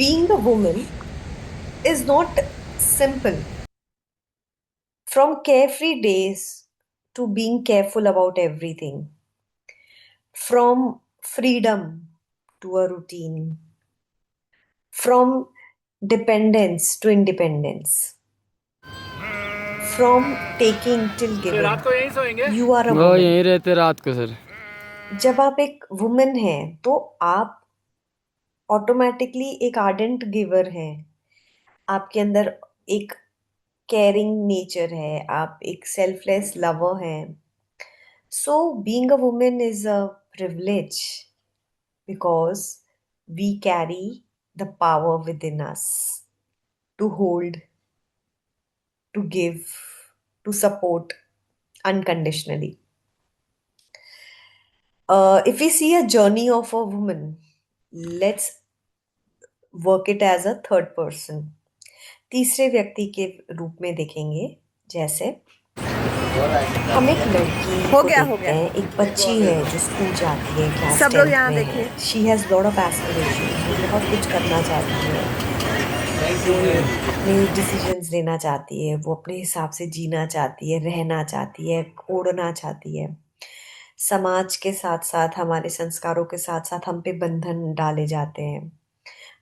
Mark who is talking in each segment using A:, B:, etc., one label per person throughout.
A: being a woman is not simple. From carefree days to being careful about everything, from freedom to a routine, from dependence to independence, from taking till
B: फिर रात
A: giving.
B: को यहीं सोएंगे।
A: You are a
C: वो
A: woman.
C: यहीं रहते रात को सर।
A: जब आप एक वुमन हैं तो आप ऑटोमेटिकली एक आर्डेंट गिवर हैं। आपके अंदर एक केयरिंग नेचर है, आप एक सेल्फलेस लवर हैं। So being a woman is a privilege because we carry the power within us to hold, to give, to support unconditionally. If we see a journey of a woman, let's work it as a third person. तीसरे व्यक्ति के रूप में देखेंगे। जैसे हम एक लड़की
D: हो
A: को
D: गया
A: देखते हैं, एक बच्ची है जो स्कूल जाती है, क्लास
D: सब लोग
A: 10th
D: यहाँ
A: में है।
D: देखें।
A: She has lot of aspiration, वो बहुत कुछ करना चाहती है, वो अपने डिसीजंस लेना चाहती है, वो अपने हिसाब से जीना चाहती है, रहना चाहती है, ओढ़ना चाहती है। समाज के साथ साथ, हमारे संस्कारों के साथ साथ हम पे बंधन डाले जाते हैं।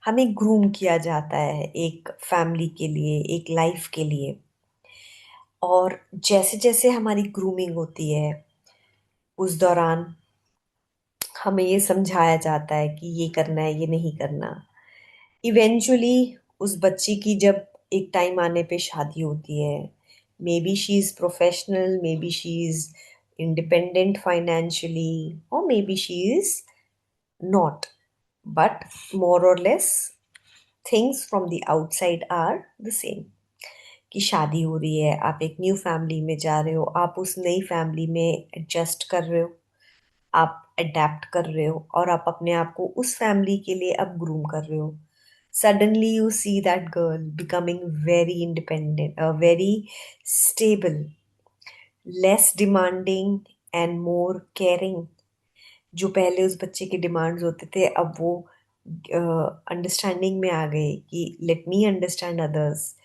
A: हमें ग्रूम किया जाता है एक फैमिली के लिए, एक लाइफ के लिए। और जैसे जैसे हमारी ग्रूमिंग होती है, उस दौरान हमें ये समझाया जाता है कि ये करना है, ये नहीं करना। इवेंचुअली उस बच्ची की जब एक टाइम आने पे शादी होती है, may be she is professional, may be she is independent financially, और may be she is not, but more or less things from the outside are the same. कि शादी हो रही है, आप एक न्यू फैमिली में जा रहे हो, आप उस नई फैमिली में एडजस्ट कर रहे हो, आप अडेप्ट कर रहे हो, और आप अपने आप को उस फैमिली के लिए अब ग्रूम कर रहे हो। Suddenly you see that girl becoming very independent, very stable, less demanding and more caring. जो पहले उस बच्चे के डिमांड्स होते थे, अब वो अंडरस्टैंडिंग में आ गए कि let me understand others,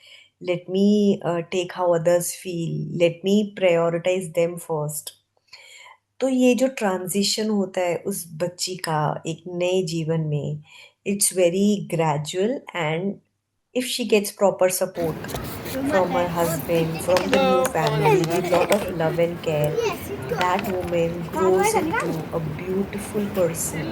A: let me take how others feel, let me prioritise them first. तो ये जो ट्रांजिशन होता है उस बच्ची का एक नए जीवन में, it's very gradual, and if she gets proper support from her husband, from the new family, with lot of love and care, that woman grows into a beautiful person.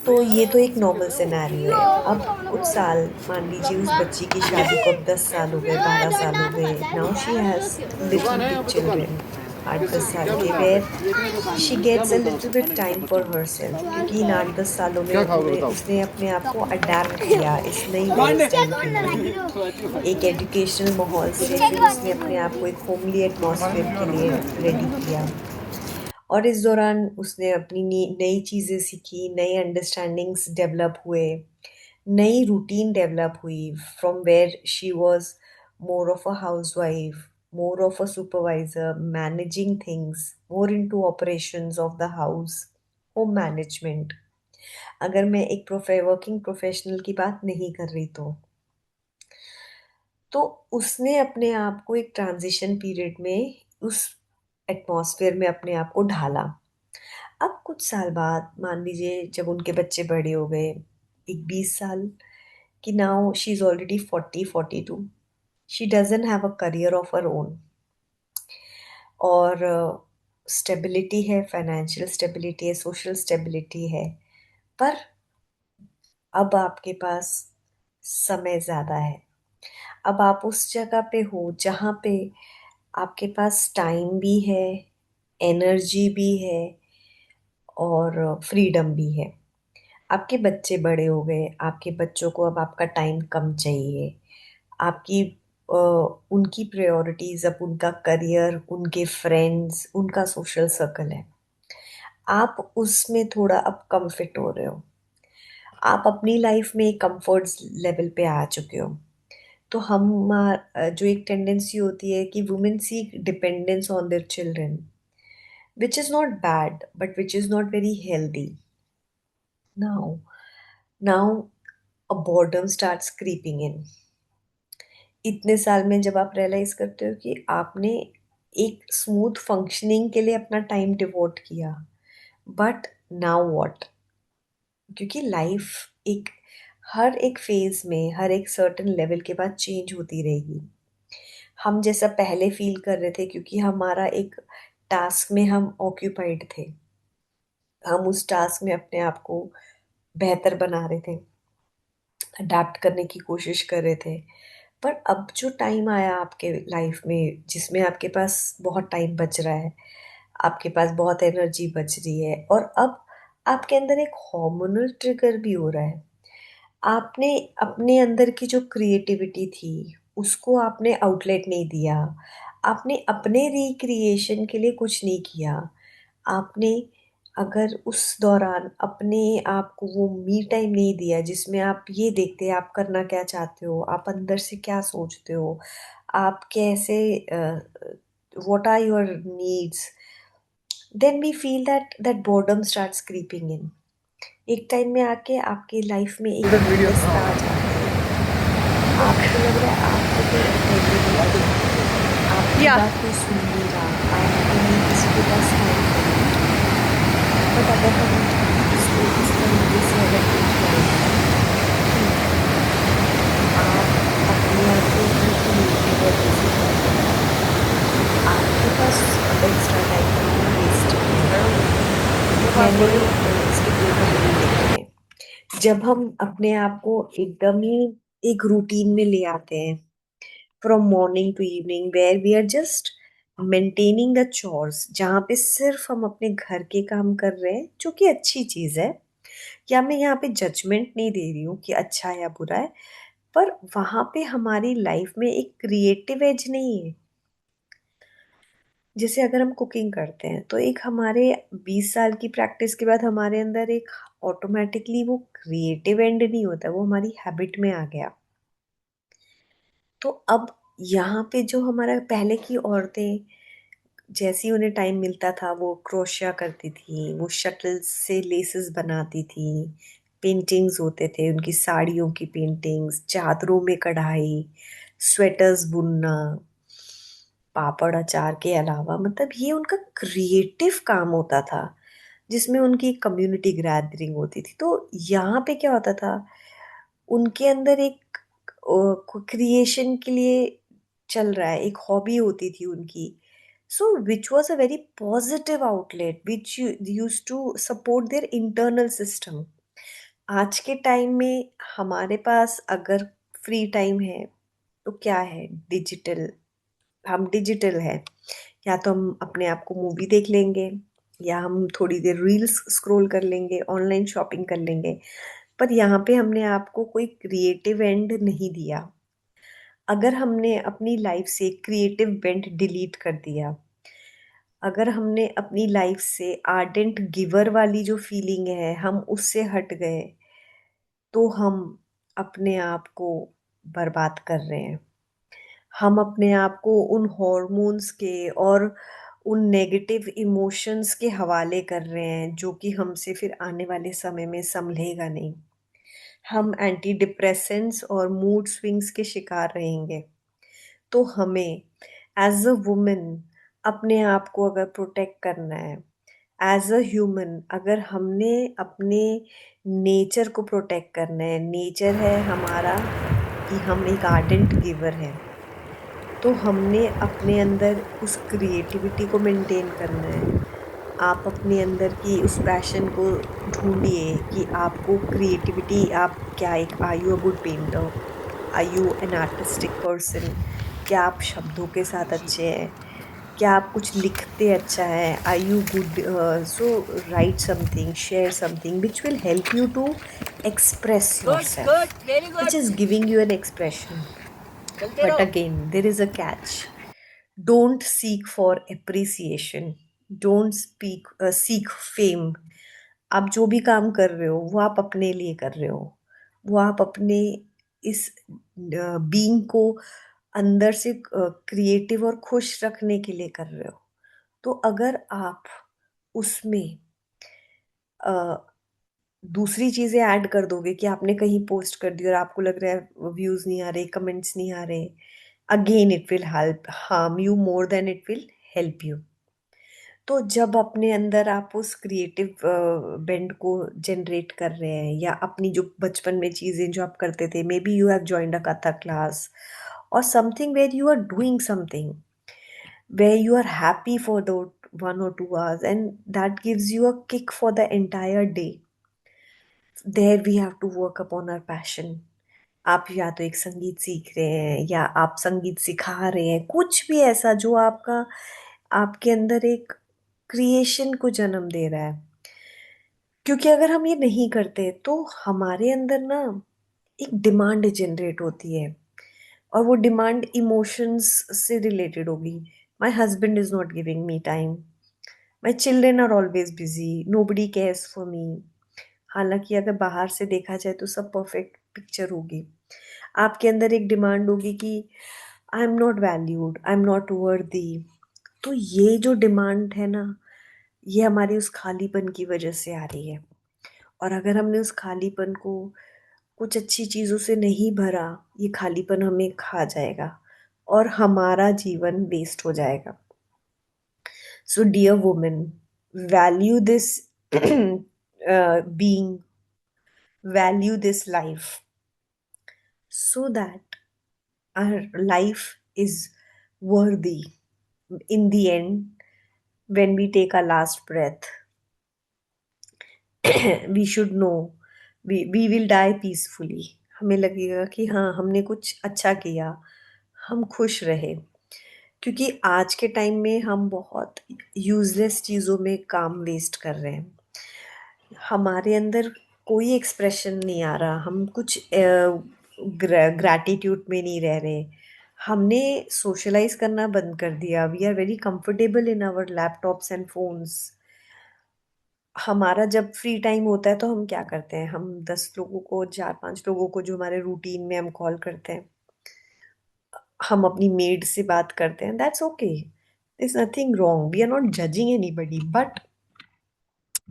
A: तो ये तो एक नॉर्मल सिनेरियो है। अब कुछ साल, मान लीजिए उस बच्ची की शादी को अब 10 साल हो गए, 12 साल हो गए, नाउ शी हैज़
B: दुकान
A: लिटिल
B: है
A: बिग
B: यहाँ पे दुकान।
A: चिल्ड्रन, 8-10 साल के, where she gets a little bit time for herself, क्योंकि इन 8-10 सालों में
B: क्या खाओगे बताओ।
A: उसने अपने आप को अडेप्ट किया इस नई लाइफस्टाइल के लिए। एक एजुकेशनल माहौल से फिर उसने अपने आप को एक होमली एटमॉस्फेयर के लिए रेडी किया, और इस दौरान उसने अपनी नई चीज़ें सीखी, नए अंडरस्टैंडिंग्स डेवलप हुए, नई रूटीन डेवलप हुई, from where she was more of a housewife, more of a supervisor, managing things, more into operations of the house, home management. अगर मैं एक वर्किंग प्रोफेशनल की बात नहीं कर रही तो उसने अपने आप को एक ट्रांजिशन पीरियड में उस एटमॉस्फेयर में अपने आप को ढाला। अब कुछ साल बाद, मान लीजिए जब उनके बच्चे बड़े हो गए, एक 20 साल की, now she is already 40-42, she doesn't have a career of her own, और स्टेबिलिटी है, फाइनेंशियल स्टेबिलिटी है, सोशल स्टेबिलिटी है, पर अब आपके पास समय ज़्यादा है। अब आप उस जगह पे हो जहाँ पे आपके पास टाइम भी है, एनर्जी भी है, और फ्रीडम भी है। आपके बच्चे बड़े हो गए, आपके बच्चों को अब आपका टाइम कम चाहिए। आपकी उनकी प्रायोरिटीज़ अब उनका करियर, उनके फ्रेंड्स, उनका सोशल सर्कल है। आप उसमें थोड़ा अब कम फिट हो रहे हो। आप अपनी लाइफ में एक कंफर्ट लेवल पे आ चुके हो। तो जो एक टेंडेंसी होती है कि women seek dependence on their children, which is not bad, but which is not very healthy. Now, now a boredom starts creeping इन। इतने साल में जब आप रियलाइज करते हो कि आपने एक स्मूथ फंक्शनिंग के लिए अपना टाइम डिवोट किया, बट नाउ व्हाट? क्योंकि लाइफ एक हर एक फेज में हर एक सर्टेन लेवल के बाद चेंज होती रहेगी। हम जैसा पहले फील कर रहे थे क्योंकि हमारा एक टास्क में हम ऑक्यूपाइड थे, हम उस टास्क में अपने आप को बेहतर बना रहे थे, अडेप्ट करने की कोशिश कर रहे थे। पर अब जो टाइम आया आपके लाइफ में जिसमें आपके पास बहुत टाइम बच रहा है, आपके पास बहुत एनर्जी बच रही है, और अब आपके अंदर एक हार्मोनल ट्रिगर भी हो रहा है। आपने अपने अंदर की जो क्रिएटिविटी थी उसको आपने आउटलेट नहीं दिया, आपने अपने रिक्रिएशन के लिए कुछ नहीं किया। आपने अगर उस दौरान अपने आप को वो मी टाइम नहीं दिया जिसमें आप ये देखते हैं आप करना क्या चाहते हो, आप अंदर से क्या सोचते हो, आप कैसे, what are your needs, then we feel that boredom starts creeping in. एक टाइम में आके आपकी लाइफ में एक व्यस्तता आ जाती है। आपको लग रहा है आपको कोई अटेंड नहीं कर रहा, आपकी
B: Yeah.
A: बात कोई सुन नहीं रहा, आपके लिए किसी के पास टाइम नहीं है। बट अगर हम इसको इस तरीके से अगर देख जाएंगे कि आप अपने आप को इतने क्रिएटिव और बिजी कर रहे हैं, तो आपके पास एक्स्ट्रा टाइम क्यों वेस्ट किया? मैंने इसके दो पहलू देखे हैं। जब हम अपने आप को एकदम ही एक रूटीन में ले आते हैं, from morning to evening, where we are just maintaining the chores, जहाँ पे सिर्फ हम अपने घर के काम कर रहे हैं, जो कि अच्छी चीज़ है। या मैं यहाँ पे जजमेंट नहीं दे रही हूँ कि अच्छा है या बुरा है, पर वहाँ पे हमारी लाइफ में एक क्रिएटिव एज नहीं है। जैसे अगर हम कुकिंग करते हैं तो एक हमारे 20 साल की प्रैक्टिस के बाद हमारे अंदर एक ऑटोमेटिकली वो क्रिएटिव एंड नहीं होता, वो हमारी हैबिट में आ गया। तो अब यहाँ पे जो हमारा पहले की औरतें, जैसे ही उन्हें टाइम मिलता था वो क्रोशिया करती थी, वो शटल्स से लेसेस बनाती थी, पेंटिंग्स होते थे उनकी, साड़ियों की पेंटिंग्स, चादरों में कढ़ाई, स्वेटर्स बुनना, पापड़ अचार के अलावा, मतलब ये उनका क्रिएटिव काम होता था जिसमें उनकी कम्युनिटी गैदरिंग होती थी। तो यहाँ पे क्या होता था, उनके अंदर एक क्रिएशन के लिए चल रहा है, एक हॉबी होती थी उनकी। So which was a very positive outlet which use to support their internal system. आज के टाइम में हमारे पास अगर फ्री टाइम है तो क्या है, डिजिटल, हम डिजिटल है। या तो हम अपने आप को मूवी देख लेंगे, या हम थोड़ी देर रील्स स्क्रॉल कर लेंगे, ऑनलाइन शॉपिंग कर लेंगे। पर यहाँ पे हमने आपको कोई क्रिएटिव एंड नहीं दिया। अगर हमने अपनी लाइफ से क्रिएटिव बेंट डिलीट कर दिया, अगर हमने अपनी लाइफ से आर्डेंट गिवर वाली जो फीलिंग है हम उससे हट गए, तो हम अपने आप को बर्बाद कर रहे हैं। हम अपने आप को उन हॉर्मोन्स के और उन नेगेटिव इमोशंस के हवाले कर रहे हैं जो कि हमसे फिर आने वाले समय में संभलेगा नहीं। हम एंटी डिप्रेसेंट्स और मूड स्विंग्स के शिकार रहेंगे। तो हमें एज अ वुमेन अपने आप को अगर प्रोटेक्ट करना है, एज अ ह्यूमन अगर हमने अपने नेचर को प्रोटेक्ट करना है, नेचर है हमारा कि हम एक आर्डेंट गिवर हैं, तो हमने अपने अंदर उस क्रिएटिविटी को मेंटेन करना है। आप अपने अंदर की उस पैशन को ढूंढिए कि आपको क्रिएटिविटी, आप क्या, एक are you a good painter, are you an artistic person, क्या आप शब्दों के साथ अच्छे हैं, क्या आप कुछ लिखते अच्छा है, are you good, so write something, share something which will help you to express
B: Good, good,
A: yourself,
B: very good.
A: which is giving you an expression.
B: चलते
A: But
B: रहो.
A: again, there is a catch. Don't seek for appreciation. Don't seek fame. आप जो भी काम कर रहे हो वो आप अपने लिए कर रहे हो, वो आप अपने इस बीइंग को अंदर से क्रिएटिव और खुश रखने के लिए कर रहे हो। तो अगर आप उसमें दूसरी चीजें ऐड कर दोगे कि आपने कहीं पोस्ट कर दी और आपको लग रहा है व्यूज नहीं आ रहे, कमेंट्स नहीं आ रहे, again it will help harm you more than it will help you. तो जब अपने अंदर आप उस क्रिएटिव बेंड को जनरेट कर रहे हैं, या अपनी जो बचपन में चीजें जो आप करते थे, may be you have joined a Kathak class or something where you are doing something where you are happy for the 1 or 2 hours, and that gives you a kick for the entire day. There we have to work upon our passion. आप या तो एक संगीत सीख रहे हैं, या आप संगीत सिखा रहे हैं, कुछ भी ऐसा जो आपका आपके अंदर एक क्रिएशन को जन्म दे रहा है। क्योंकि अगर हम ये नहीं करते तो हमारे अंदर ना एक डिमांड जनरेट होती है, और वो डिमांड इमोशंस से रिलेटेड होगी। My husband is not giving me time, my children are always busy, nobody cares for me. हालांकि अगर बाहर से देखा जाए तो सब परफेक्ट पिक्चर होगी। आपके अंदर एक डिमांड होगी कि I am not valued, I am not worthy. तो ये जो डिमांड है ना, ये हमारी उस खालीपन की वजह से आ रही है। और अगर हमने उस खालीपन को कुछ अच्छी चीज़ों से नहीं भरा, ये खालीपन हमें खा जाएगा और हमारा जीवन वेस्ट हो जाएगा। So dear women, value this being, value this life, so that our life is worthy. In the end, when we take our last breath, we should know we will die peacefully. हमें लगेगा कि हाँ, हमने कुछ अच्छा किया, हम खुश रहे। क्योंकि आज के टाइम में हम बहुत यूजलेस चीज़ों में काम वेस्ट कर रहे हैं। हमारे अंदर कोई एक्सप्रेशन नहीं आ रहा, हम कुछ ग्रैटिट्यूड में नहीं रह रहे। हमने सोशलाइज करना बंद कर दिया। We are very comfortable in our laptops and phones. हमारा जब फ्री टाइम होता है तो हम क्या करते हैं, हम 10 लोगों को, 4-5 लोगों को जो हमारे रूटीन में हम कॉल करते हैं, हम अपनी मेड से बात करते हैं। That's okay, there's nothing wrong, we are not judging anybody, but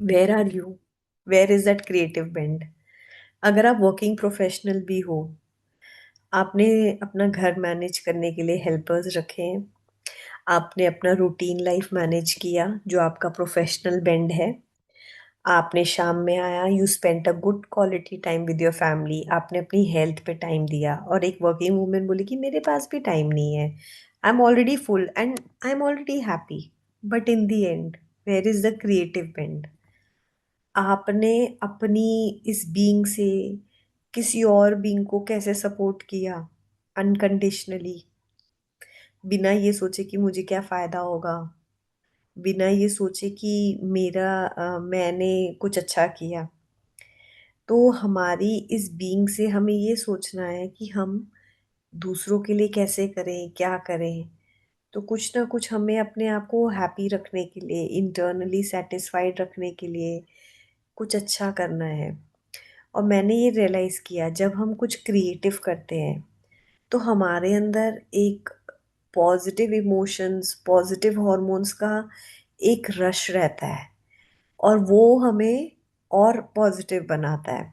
A: where are you, where is that creative bend? अगर आप वर्किंग प्रोफेशनल भी हो, आपने अपना घर मैनेज करने के लिए हेल्पर्स रखे हैं, आपने अपना रूटीन लाइफ मैनेज किया जो आपका प्रोफेशनल बेंड है, आपने शाम में आया, you spent a good quality time with your family, आपने अपनी हेल्थ पे टाइम दिया, और एक वर्किंग वूमेन बोली कि मेरे पास भी टाइम नहीं है, I am already full and I am already happy. But in the end, where is the creative bend? आपने अपनी इस बीइंग से किसी और बीइंग को कैसे सपोर्ट किया, अनकंडीशनली, बिना ये सोचे कि मुझे क्या फ़ायदा होगा, बिना ये सोचे कि मैंने कुछ अच्छा किया। तो हमारी इस बीइंग से हमें ये सोचना है कि हम दूसरों के लिए कैसे करें, क्या करें। तो कुछ ना कुछ हमें अपने आप को हैप्पी रखने के लिए, इंटरनली सेटिस्फाइड रखने के लिए कुछ अच्छा करना है। और मैंने ये रियलाइज़ किया, जब हम कुछ क्रिएटिव करते हैं तो हमारे अंदर एक पॉजिटिव इमोशंस, पॉजिटिव हॉर्मोन्स का एक रश रहता है, और वो हमें और पॉजिटिव बनाता है।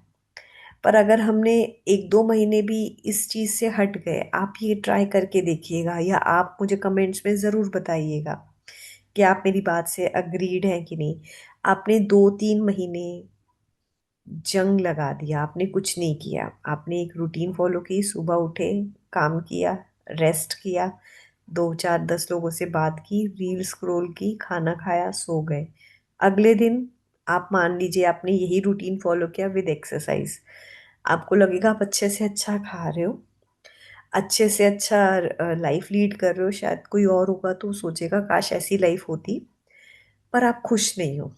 A: पर अगर हमने 1-2 महीने भी इस चीज़ से हट गए, आप ये ट्राई करके देखिएगा, या आप मुझे कमेंट्स में ज़रूर बताइएगा कि आप मेरी बात से अग्रीड हैं कि नहीं। आपने 2-3 महीने जंग लगा दिया, आपने कुछ नहीं किया, आपने एक रूटीन फॉलो की, सुबह उठे, काम किया, रेस्ट किया, 2-4-10 लोगों से बात की, रील स्क्रॉल की, खाना खाया, सो गए। अगले दिन आप मान लीजिए आपने यही रूटीन फॉलो किया विद एक्सरसाइज, आपको लगेगा आप अच्छे से अच्छा खा रहे हो, अच्छे से अच्छा लाइफ लीड कर रहे हो। शायद कोई और होगा तो सोचेगा काश ऐसी लाइफ होती, पर आप खुश नहीं हो।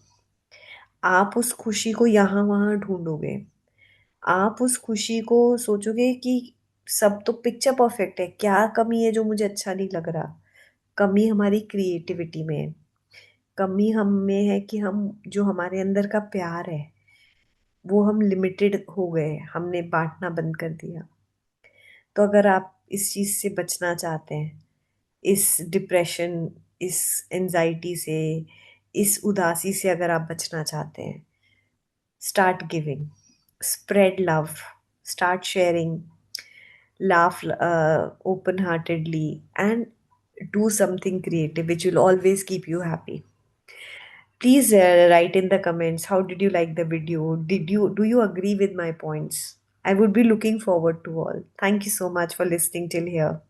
A: आप उस खुशी को यहाँ वहाँ ढूंढोगे, आप उस खुशी को सोचोगे कि सब तो पिक्चर परफेक्ट है, क्या कमी है जो मुझे अच्छा नहीं लग रहा। कमी हमारी क्रिएटिविटी में है, कमी हम में है कि हम जो हमारे अंदर का प्यार है वो हम लिमिटेड हो गए, हमने बांटना बंद कर दिया। तो अगर आप इस चीज़ से बचना चाहते हैं, इस डिप्रेशन, इस एंजाइटी से, इस उदासी से अगर आप बचना चाहते हैं, Start giving, spread love, start sharing, laugh open heartedly, and do something creative which will always keep you happy. Please write in the comments, how did you like the video? Do you agree with my points? I would be looking forward to all. Thank you so much for listening till here.